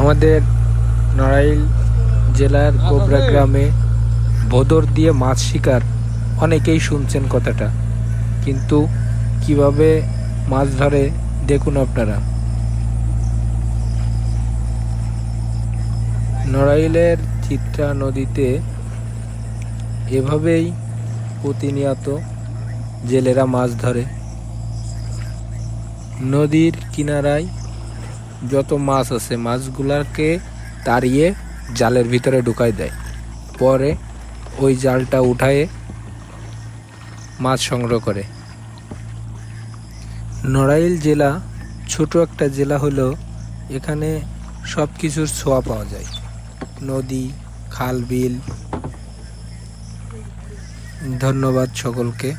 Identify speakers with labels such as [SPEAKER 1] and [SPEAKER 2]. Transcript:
[SPEAKER 1] আমাদের নড়াইল জেলার গোবরা গ্রামে ভোদর দিয়ে মাছ শিকার অনেকেই শুনছেন কথাটা, কিন্তু কিভাবে মাছ ধরে দেখুন আপনারা। নড়াইলের চিত্রা নদীতে এভাবেই প্রতিনিয়ত জেলেরা মাছ ধরে। নদীর কিনারায় যত মাছ আছে মাছগুলাকে তাড়িয়ে জালের ভিতরে ঢুকাই দেয়, পরে ওই জালটা উঠায়ে মাছ সংগ্রহ করে। নড়াইল জেলা ছোট একটা জেলা হলেও এখানে সব কিছুর ছোঁয়া পাওয়া যায়। নদী, খাল, বিল। ধন্যবাদ সকলকে।